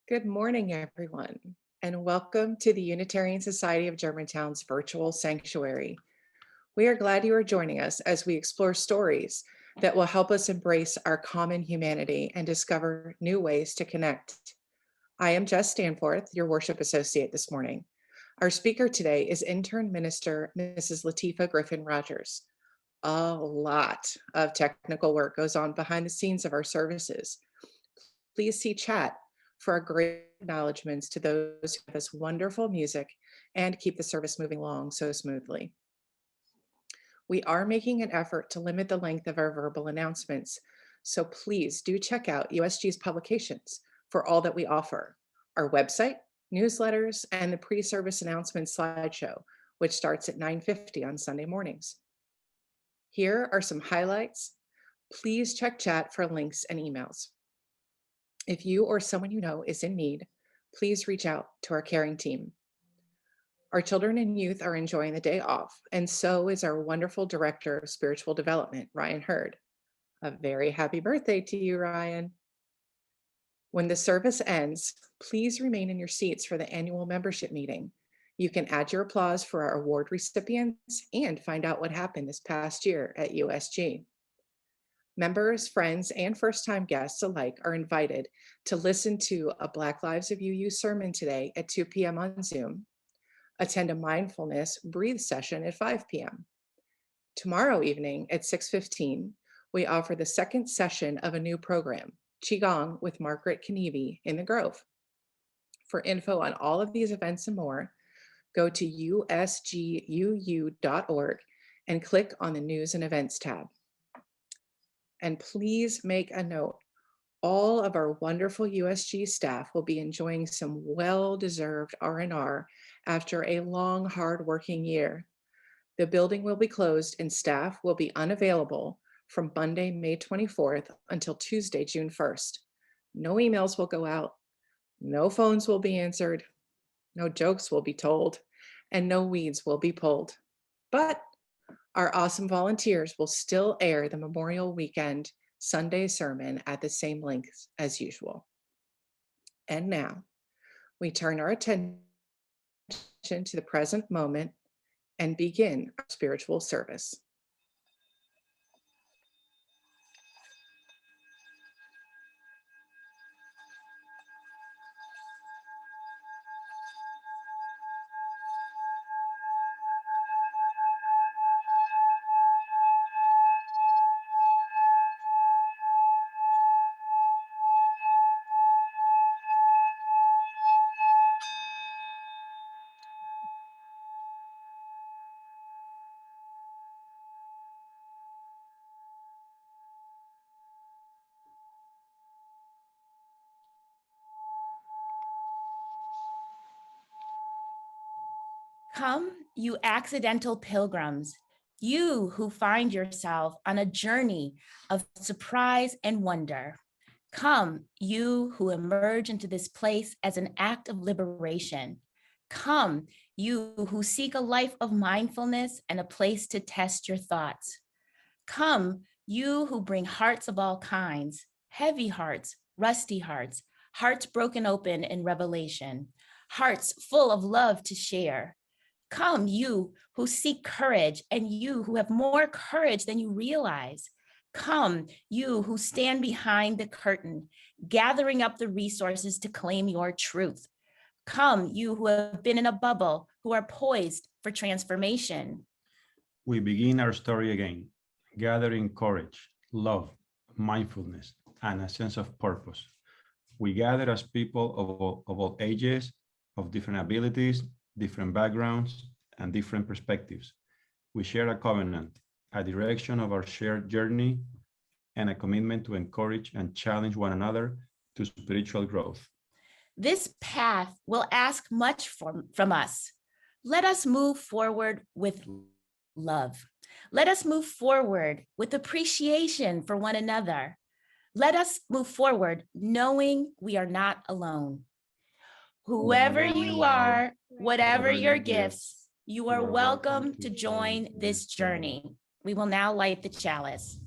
Good morning, everyone, and welcome to the Unitarian Society of Germantown's virtual sanctuary. We are glad you are joining us as we explore stories that will help us embrace our common humanity and discover new ways to connect. I am Jess Stanforth, your worship associate this morning. Our speaker today is intern minister Mrs. Latifa Griffin Rogers. A lot of technical work goes on behind the scenes of our services. Please see chat for our great acknowledgements to those who have this wonderful music and keep the service moving along so smoothly. We are making an effort to limit the length of our verbal announcements, so please do check out USG's publications for all that we offer, our website, newsletters, and the pre-service announcement slideshow, which starts at 9:50 on Sunday mornings. Here are some highlights. Please check chat for links and emails. If you or someone you know is in need, please reach out to our caring team. Our children and youth are enjoying the day off, and so is our wonderful Director of Spiritual Development, Ryan Hurd. A very happy birthday to you, Ryan. When the service ends, please remain in your seats for the annual membership meeting. You can add your applause for our award recipients and find out what happened this past year at USG. Members, friends, and first-time guests alike are invited to listen to a Black Lives of UU sermon today at 2 p.m. on Zoom, attend a mindfulness breathe session at 5 p.m. Tomorrow evening at 6:15, we offer the second session of a new program, Qigong with Margaret Knievy in the Grove. For info on all of these events and more, go to usguu.org and click on the News and Events tab. And please make a note, all of our wonderful USG staff will be enjoying some well-deserved R&R after a long, hard-working year. The building will be closed and staff will be unavailable from Monday, May 24th until Tuesday, June 1st. No emails will go out, no phones will be answered, no jokes will be told, and no weeds will be pulled. But our awesome volunteers will still air the Memorial Weekend Sunday sermon at the same length as usual. And now we turn our attention to the present moment and begin our spiritual service. Come, you accidental pilgrims, you who find yourself on a journey of surprise and wonder. Come, you who emerge into this place as an act of liberation. Come, you who seek a life of mindfulness and a place to test your thoughts. Come, you who bring hearts of all kinds, heavy hearts, rusty hearts, hearts broken open in revelation, hearts full of love to share. Come, you who seek courage and you who have more courage than you realize. Come, you who stand behind the curtain, gathering up the resources to claim your truth. Come, you who have been in a bubble, who are poised for transformation. We begin our story again, gathering courage, love, mindfulness, and a sense of purpose. We gather as people of all ages, of different abilities, different backgrounds, and different perspectives. We share a covenant, a direction of our shared journey, and a commitment to encourage and challenge one another to spiritual growth. This path will ask much from us. Let us move forward with love. Let us move forward with appreciation for one another. Let us move forward knowing we are not alone. Whoever you are, whatever your gifts, you are welcome to join this journey. We will now light the chalice.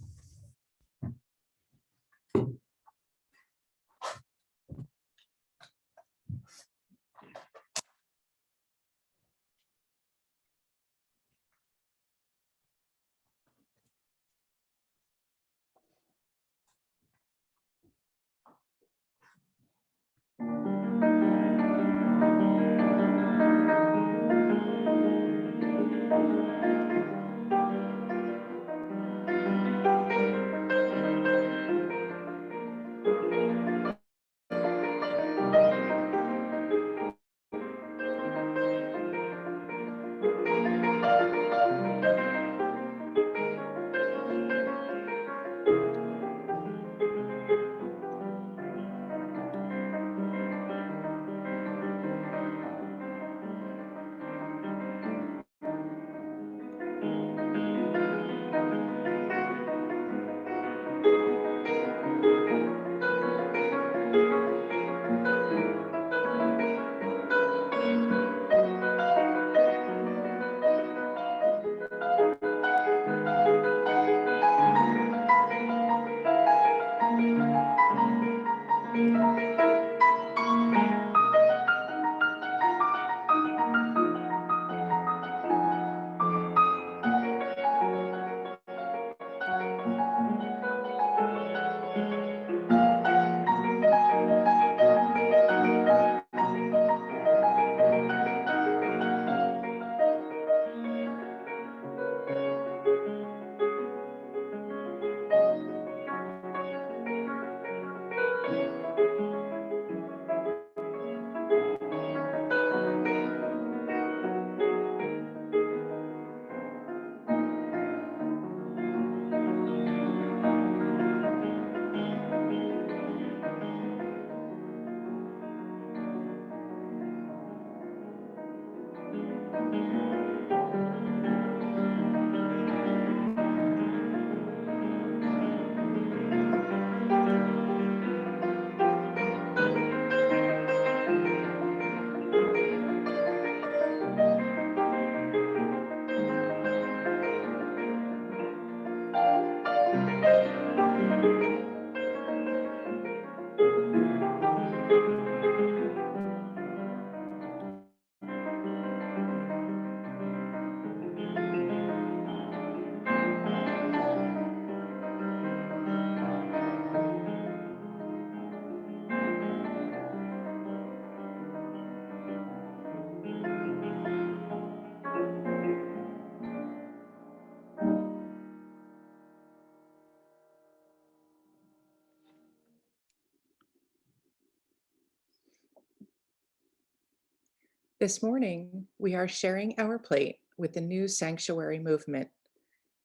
This morning, we are sharing our plate with the new sanctuary movement.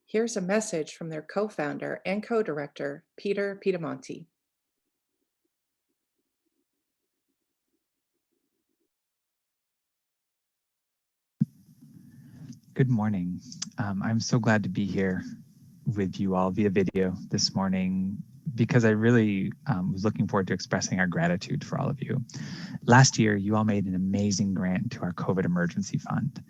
Here's a message from their co-founder and co-director, Peter Piedemonte. Good morning. I'm so glad to be here with you all via video this morning because I really was looking forward to expressing our gratitude for all of you. Last year, you all made an amazing grant to our COVID emergency fund.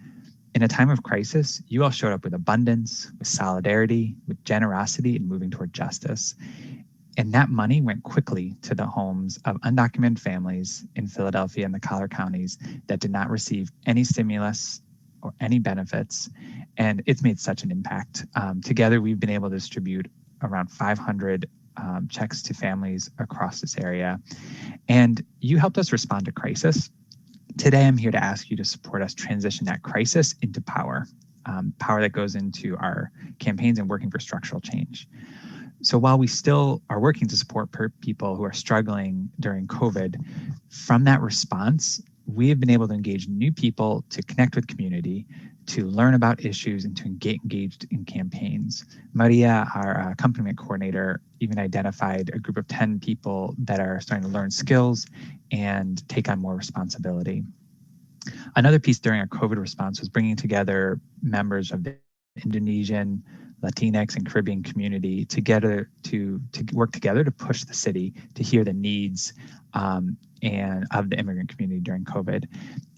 In a time of crisis, you all showed up with abundance, with solidarity, with generosity, and moving toward justice. And that money went quickly to the homes of undocumented families in Philadelphia and the Collier counties that did not receive any stimulus or any benefits, and it's made such an impact. Together, we've been able to distribute around 500 checks to families across this area, and you helped us respond to crisis. Today, I'm here to ask you to support us transition that crisis into power, power that goes into our campaigns and working for structural change. So while we still are working to support people who are struggling during COVID, from that response, we have been able to engage new people to connect with community, to learn about issues, and to get engaged in campaigns. Maria, our accompaniment coordinator, even identified a group of 10 people that are starting to learn skills and take on more responsibility. Another piece during our COVID response was bringing together members of the Indonesian, Latinx, and Caribbean community together to work together to push the city to hear the needs and of the immigrant community during COVID.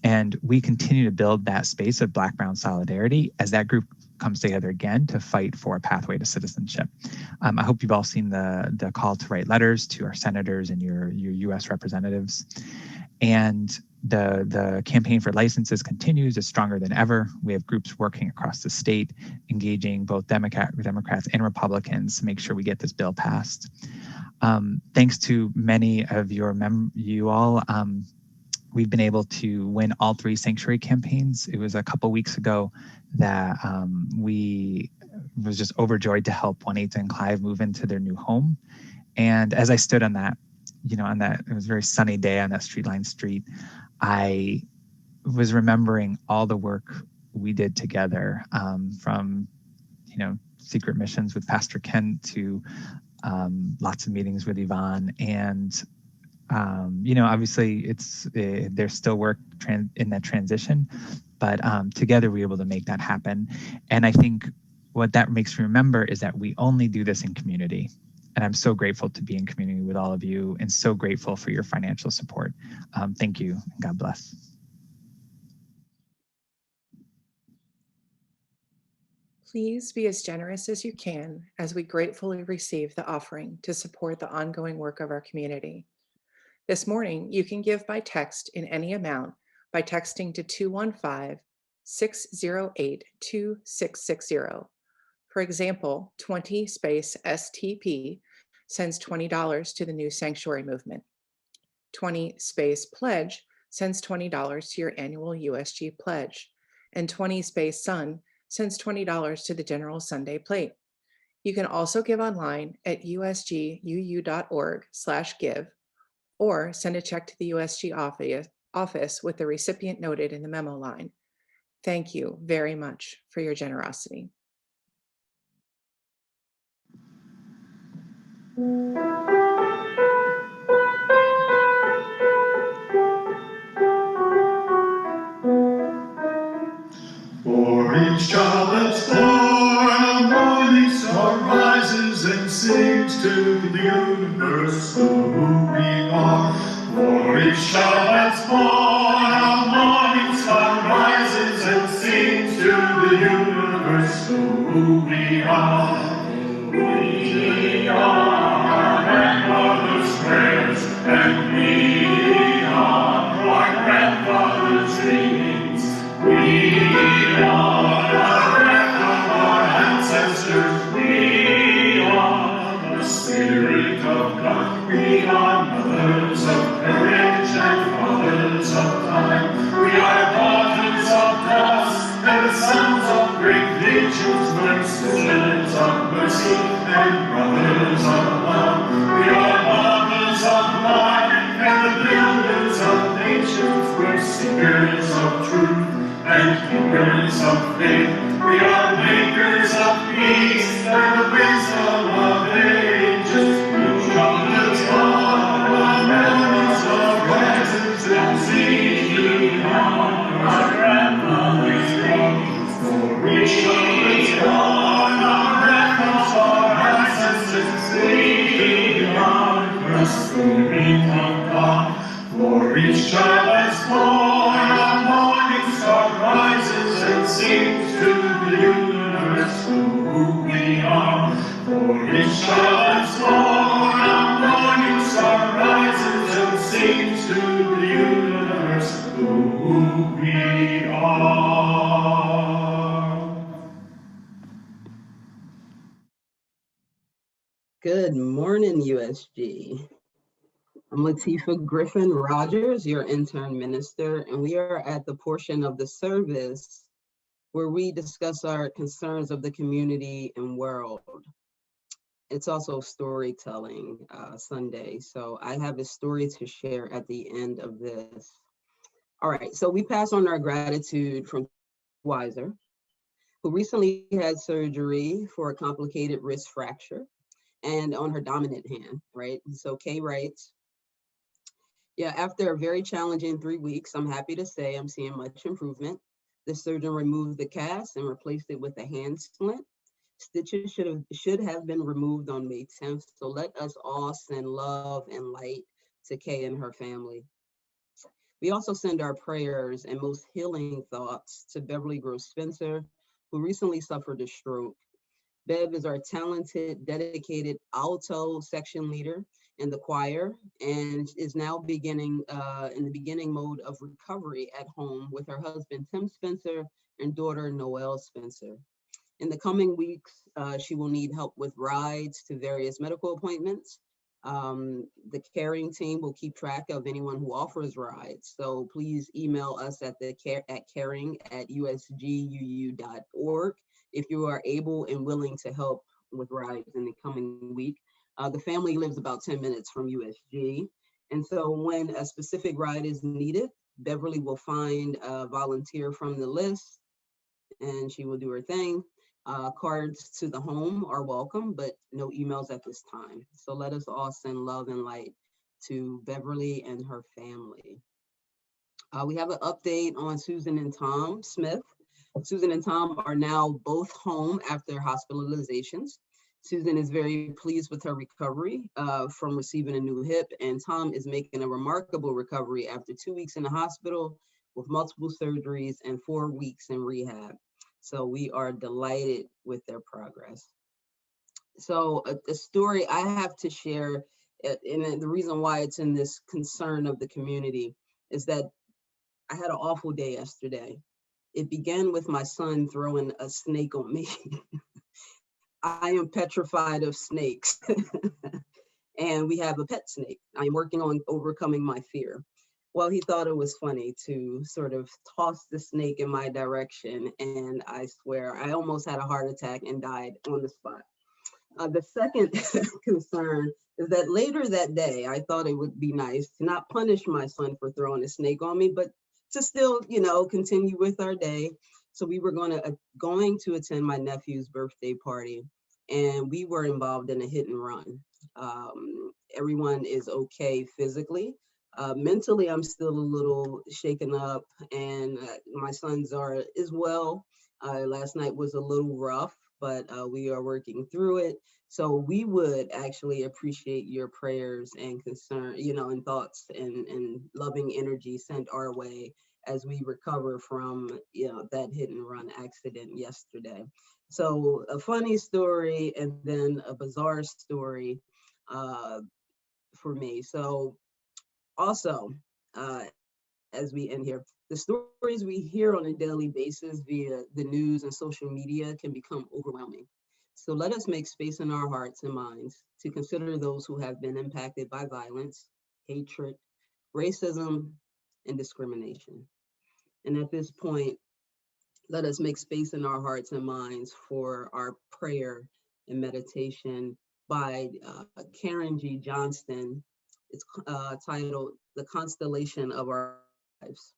And we continue to build that space of Black-Brown solidarity as that group comes together again to fight for a pathway to citizenship. I hope you've all seen the call to write letters to our senators and your US representatives. And the campaign for licenses continues, is stronger than ever. We have groups working across the state, engaging both Democrats and Republicans to make sure we get this bill passed. Thanks to many of you all, we've been able to win all 3 sanctuary campaigns. It was a couple weeks ago that we was just overjoyed to help 1/8 and Clive move into their new home. And as I stood on that, it was a very sunny day on that street-lined street, I was remembering all the work we did together, from, secret missions with Pastor Kent to lots of meetings with Yvonne. And, obviously there's still work in that transition, but together we were able to make that happen. And I think what that makes me remember is that we only do this in community. And I'm so grateful to be in community with all of you and so grateful for your financial support. Thank you, and God bless. Please be as generous as you can as we gratefully receive the offering to support the ongoing work of our community. This morning, you can give by text in any amount by texting to 215-608-2660. For example, 20 space STP sends $20 to the new sanctuary movement. 20 space pledge sends $20 to your annual USG pledge. And 20 space Sun sends $20 to the general Sunday plate. You can also give online at usguu.org/give or send a check to the USG office with the recipient noted in the memo line. Thank you very much for your generosity. For each child that's born, a morning star rises and sings to the universe who we are. For each child that's born, a morning star rises and sings to the universe who we are. We are grandmother's prayers, and we are our grandfather's dreamings. We are the breath of our ancestors. We are the spirit of God. We are mothers of courage and fathers of time. We are daughters of dust and sons of great visions, sisters of mercy and brothers of love. We are mothers of life and the builders of nations. We're seekers of truth and keepers of faith. We are makers of peace and the wisdom of ages. We trumpets on the mountains of rises and seas. Our grandmother's dreams, for we trumpets on our grandmas, our ancestors sing. The Spirit of God, for each child that's born, a morning star rises and sings to the universe who we are. For each child that's born, a morning star rises and sings to the universe who we are. Good morning, USG. I'm Latifah Griffin Rogers, your intern minister, and we are at the portion of the service where we discuss our concerns of the community and world. It's also storytelling Sunday, so I have a story to share at the end of this. All right, so we pass on our gratitude from Weiser, who recently had surgery for a complicated wrist fracture and on her dominant hand, right? So Kay writes, yeah, after a very challenging 3 weeks, I'm happy to say I'm seeing much improvement. The surgeon removed the cast and replaced it with a hand splint. Stitches should have been removed on May 10th. So let us all send love and light to Kay and her family. We also send our prayers and most healing thoughts to Beverly Gross Spencer, who recently suffered a stroke. Bev is our talented, dedicated alto section leader in the choir and is now beginning in the beginning mode of recovery at home with her husband, Tim Spencer, and daughter, Noelle Spencer. In the coming weeks, she will need help with rides to various medical appointments. The caring team will keep track of anyone who offers rides. So please email us at caring@usguu.org if you are able and willing to help with rides in the coming week. The family lives about 10 minutes from USG. And so when a specific ride is needed, Beverly will find a volunteer from the list and she will do her thing. Cards to the home are welcome, but no emails at this time. So let us all send love and light to Beverly and her family. We have an update on Susan and Tom Smith. Susan and Tom are now both home after hospitalizations. Susan is very pleased with her recovery from receiving a new hip, and Tom is making a remarkable recovery after 2 weeks in the hospital with multiple surgeries and 4 weeks in rehab. So we are delighted with their progress. So the story I have to share, and the reason why it's in this concern of the community, is that I had an awful day yesterday. It began with my son throwing a snake on me. I am petrified of snakes. And we have a pet snake. I'm working on overcoming my fear. Well, he thought it was funny to sort of toss the snake in my direction. And I swear, I almost had a heart attack and died on the spot. The second concern is that later that day, I thought it would be nice to not punish my son for throwing a snake on me, but to still, continue with our day. So we were going to attend my nephew's birthday party, and we were involved in a hit and run. Everyone is okay physically. Mentally, I'm still a little shaken up, and my sons are as well. Last night was a little rough, but we are working through it. So we would actually appreciate your prayers and concern, and thoughts and loving energy sent our way as we recover from, that hit and run accident yesterday. So a funny story and then a bizarre story for me. So also, as we end here, the stories we hear on a daily basis via the news and social media can become overwhelming. So let us make space in our hearts and minds to consider those who have been impacted by violence, hatred, racism, and discrimination. And at this point, let us make space in our hearts and minds for our prayer and meditation by Karen G. Johnston. It's titled The Constellation of Our Lives.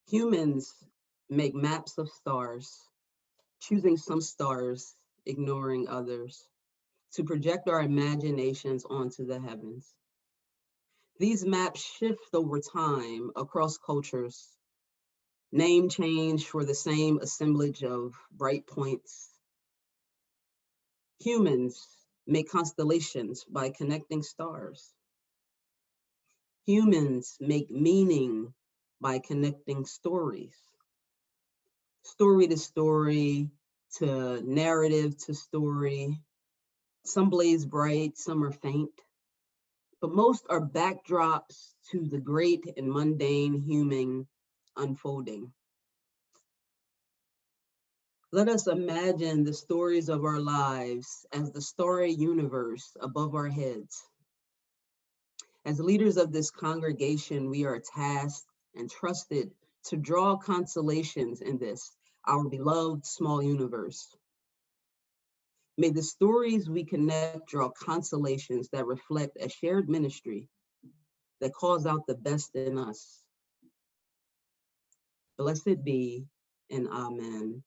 Humans make maps of stars, choosing some stars, ignoring others, to project our imaginations onto the heavens. These maps shift over time across cultures, name change for the same assemblage of bright points. Humans make constellations by connecting stars. Humans make meaning by connecting stories. Story to story, to narrative to story. Some blaze bright, some are faint, but most are backdrops to the great and mundane human unfolding. Let us imagine the stories of our lives as the starry universe above our heads. As leaders of this congregation, we are tasked and trusted to draw constellations in this, our beloved small universe. May the stories we connect draw constellations that reflect a shared ministry that calls out the best in us. Blessed be, and amen.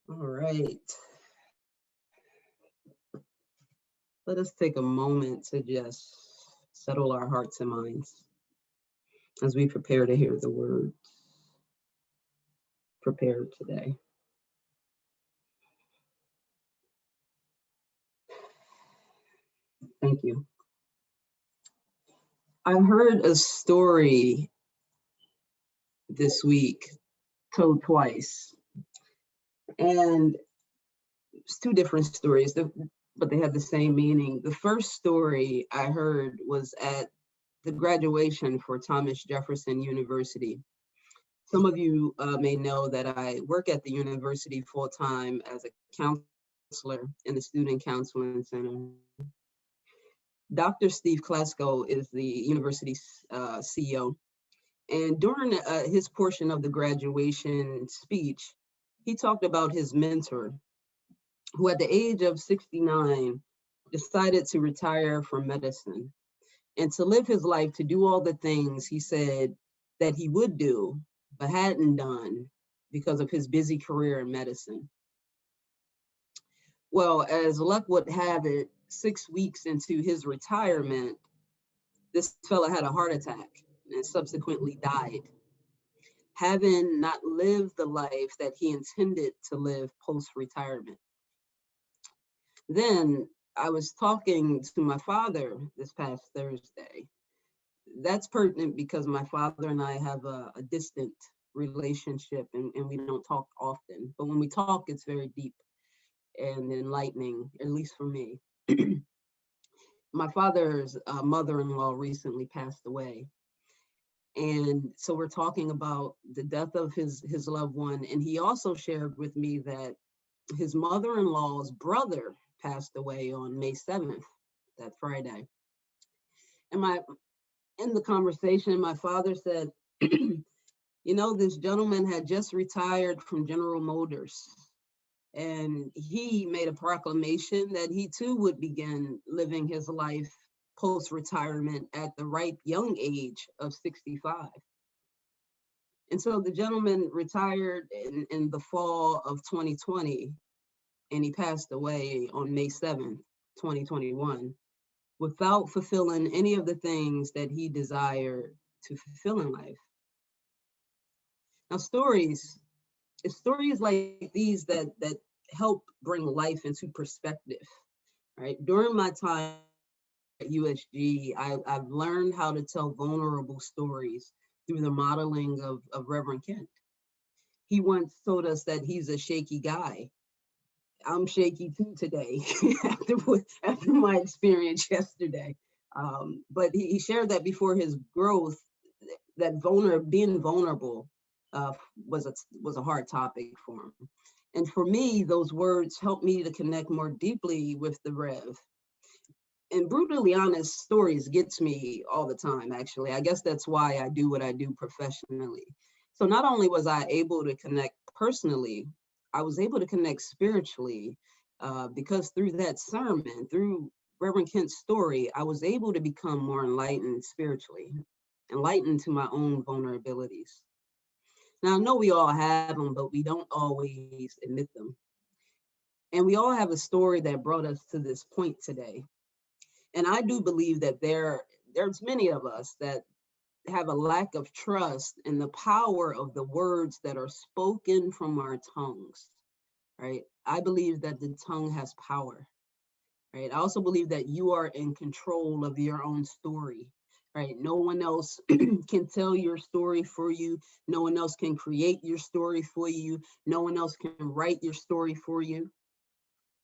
All right. Let us take a moment to just settle our hearts and minds as we prepare to hear the words prepared today. Thank you. I heard a story this week told twice, and it's two different stories, but they have the same meaning. The first story I heard was at the graduation for Thomas Jefferson University. Some of you may know that I work at the university full-time as a counselor in the Student Counseling Center. Dr. Steve Klesko is the university's CEO. And during his portion of the graduation speech, he talked about his mentor, who at the age of 69 decided to retire from medicine and to live his life to do all the things he said that he would do, but hadn't done because of his busy career in medicine. Well, as luck would have it, 6 weeks into his retirement, this fella had a heart attack and subsequently died, having not lived the life that he intended to live post-retirement. Then I was talking to my father this past Thursday. That's pertinent because my father and I have a distant relationship and we don't talk often. But when we talk, it's very deep and enlightening, at least for me. My father's mother-in-law recently passed away. And so we're talking about the death of his loved one. And he also shared with me that his mother-in-law's brother passed away on May 7th, that Friday. And in the conversation, my father said, you know, this gentleman had just retired from General Motors. And he made a proclamation that he too would begin living his life post-retirement at the ripe young age of 65. And so the gentleman retired in the fall of 2020, and he passed away on May 7th, 2021, without fulfilling any of the things that he desired to fulfill in life. Now, it's stories like these that help bring life into perspective, right? During my time at USG, I've learned how to tell vulnerable stories through the modeling of Reverend Kent. He once told us that he's a shaky guy. I'm shaky too today after my experience yesterday. But he shared that before his growth, that being vulnerable was a hard topic for him. And for me, those words helped me to connect more deeply with the Rev. And brutally honest stories gets me all the time, actually. I guess that's why I do what I do professionally. So not only was I able to connect personally, I was able to connect spiritually because through that sermon, through Reverend Kent's story, I was able to become more enlightened spiritually, enlightened to my own vulnerabilities. Now, I know we all have them, but we don't always admit them. And we all have a story that brought us to this point today. And I do believe that there's many of us that have a lack of trust in the power of the words that are spoken from our tongues, right? I believe that the tongue has power, right? I also believe that you are in control of your own story, right? No one else can tell your story for you. No one else can create your story for you. No one else can write your story for you.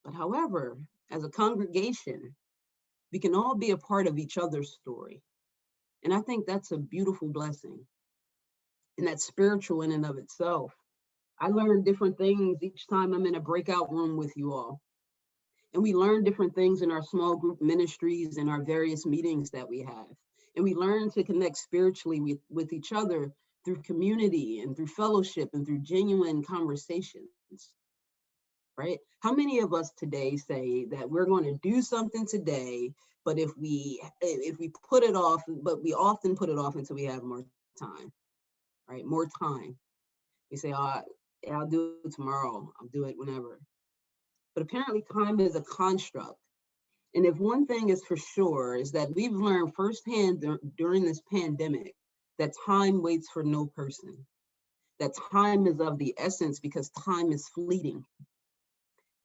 But however, as a congregation, we can all be a part of each other's story. And I think that's a beautiful blessing. And that's spiritual in and of itself. I learn different things each time I'm in a breakout room with you all. And we learn different things in our small group ministries and our various meetings that we have. And we learn to connect spiritually with each other through community and through fellowship and through genuine conversations, right? How many of us today say that we're going to do something today, but if we put it off, but we often put it off until we have more time, right? More time. We say, oh, yeah, I'll do it tomorrow. I'll do it whenever. But apparently time is a construct. And if one thing is for sure is that we've learned firsthand during this pandemic that time waits for no person, that time is of the essence because time is fleeting.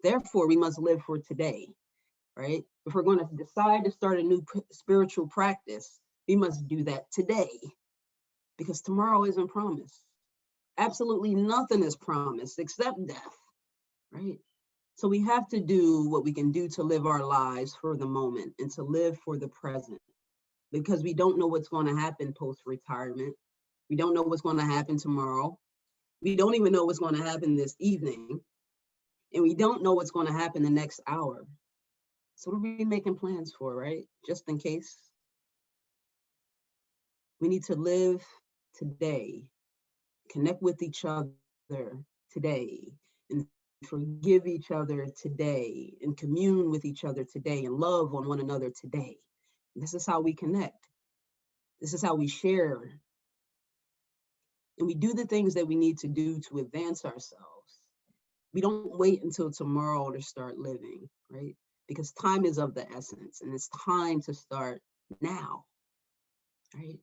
Therefore, we must live for today, right? If we're going to decide to start a new spiritual practice, we must do that today because tomorrow isn't promised. Absolutely nothing is promised except death, right? So we have to do what we can do to live our lives for the moment and to live for the present because we don't know what's going to happen post-retirement. We don't know what's going to happen tomorrow. We don't even know what's going to happen this evening. And we don't know what's going to happen the next hour. So what are we making plans for, right? Just in case. We need to live today, connect with each other today, and forgive each other today, and commune with each other today, and love on one another today. This is how we connect. This is how we share. And we do the things that we need to do to advance ourselves. We don't wait until tomorrow to start living, right? Because time is of the essence, and it's time to start now, right?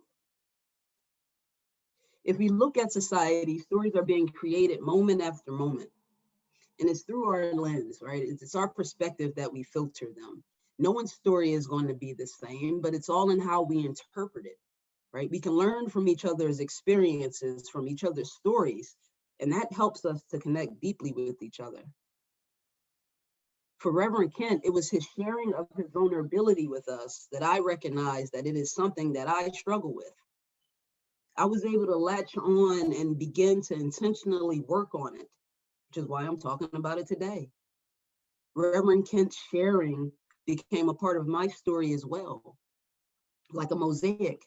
If we look at society, stories are being created moment after moment. And it's through our lens, right? It's our perspective that we filter them. No one's story is going to be the same, but it's all in how we interpret it, right? We can learn from each other's experiences, from each other's stories, and that helps us to connect deeply with each other. For Reverend Kent, it was his sharing of his vulnerability with us that I recognized that it is something that I struggle with. I was able to latch on and begin to intentionally work on it, which is why I'm talking about it today. Reverend Kent's sharing became a part of my story as well, like a mosaic.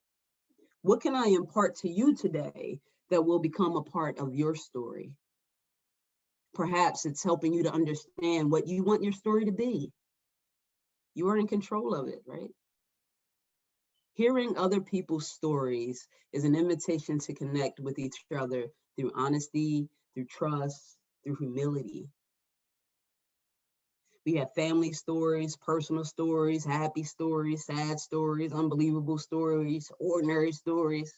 What can I impart to you today that will become a part of your story? Perhaps it's helping you to understand what you want your story to be. You are in control of it, right? Hearing other people's stories is an invitation to connect with each other through honesty, through trust, through humility. We have family stories, personal stories, happy stories, sad stories, unbelievable stories, ordinary stories.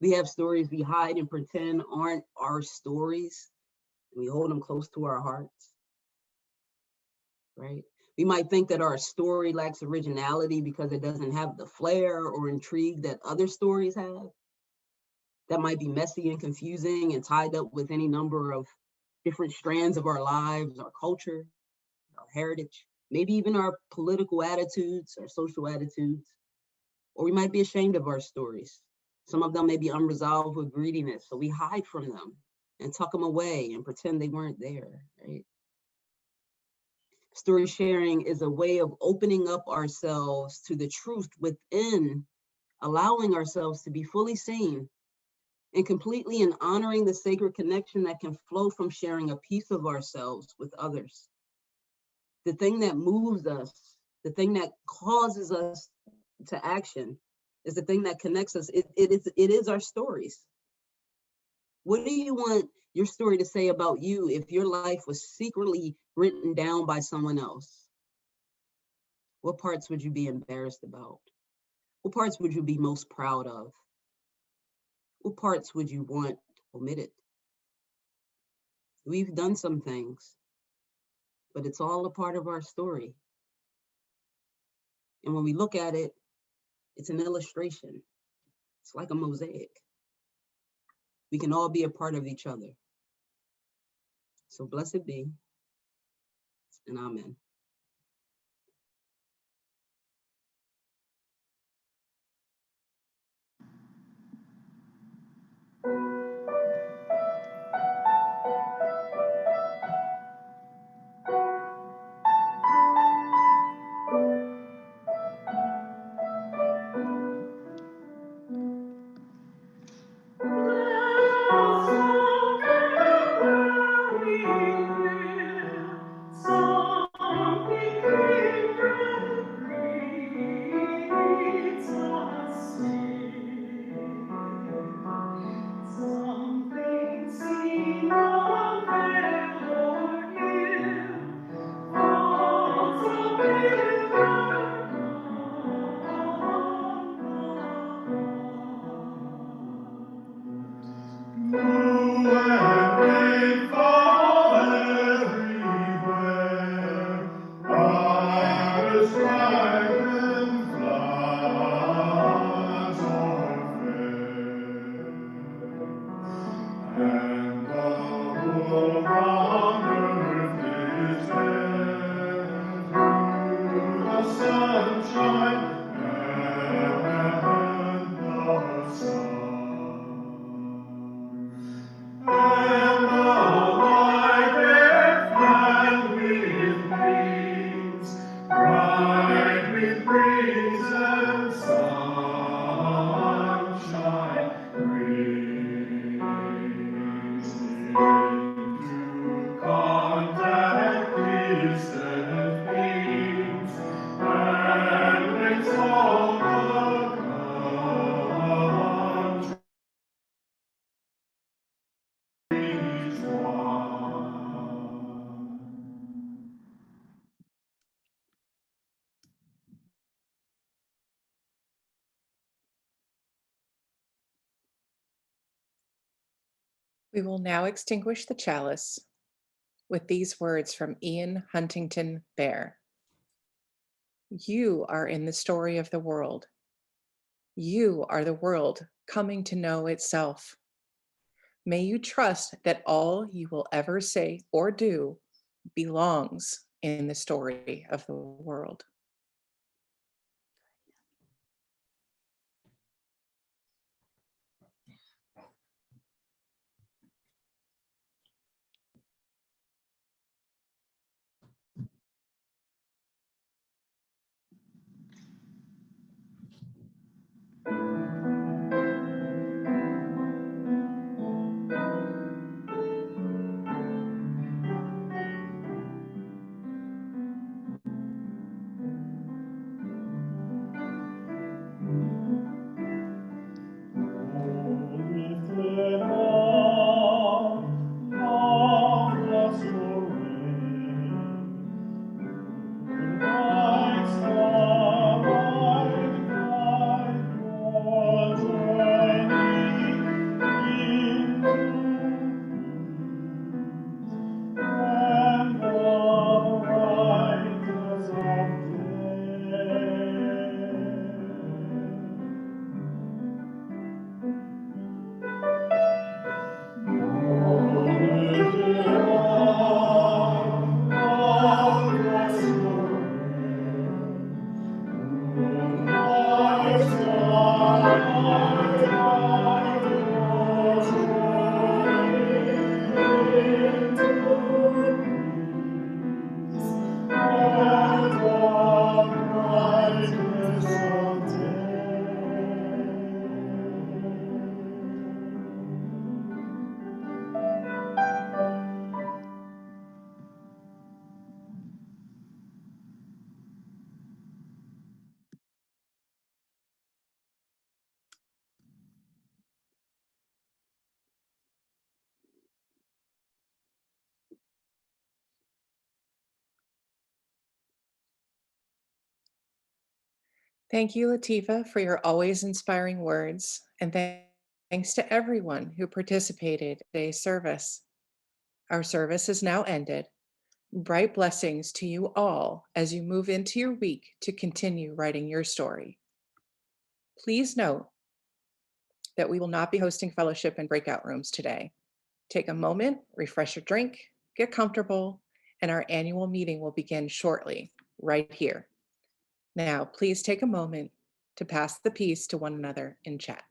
We have stories we hide and pretend aren't our stories. And we hold them close to our hearts, right? We might think that our story lacks originality because it doesn't have the flair or intrigue that other stories have. That might be messy and confusing and tied up with any number of different strands of our lives, our culture, our heritage, maybe even our political attitudes, our social attitudes. Or we might be ashamed of our stories. Some of them may be unresolved with greediness, so we hide from them and tuck them away and pretend they weren't there, right? Story sharing is a way of opening up ourselves to the truth within, allowing ourselves to be fully seen and completely and honoring the sacred connection that can flow from sharing a piece of ourselves with others. The thing that moves us, the thing that causes us to action is the thing that connects us. It is our stories. What do you want your story to say about you if your life was secretly written down by someone else? What parts would you be embarrassed about? What parts would you be most proud of? What parts would you want omitted? We've done some things, but it's all a part of our story. And when we look at it, it's an illustration. It's like a mosaic. We can all be a part of each other. So blessed be, and amen. Blue and green fall everywhere, bright striped and flowers are fair. And the whole round earth is red through the sunshine and the sun. And the light is filled with wings, bright with breeze and sunshine, brings into contact distant beams, and makes all the countries one. We will now extinguish the chalice with these words from Ian Huntington Bear. You are in the story of the world. You are the world coming to know itself. May you trust that all you will ever say or do belongs in the story of the world. Lifted up, marvelous your reign. Bright star, bright light, you're joining into peace, and the brightness of Thank you, Latifa, for your always inspiring words, and thanks to everyone who participated in today's service. Our service is now ended. Bright blessings to you all as you move into your week to continue writing your story. Please note that we will not be hosting fellowship in breakout rooms today. Take a moment, refresh your drink, get comfortable, and our annual meeting will begin shortly, right here. Now, please take a moment to pass the peace to one another in chat.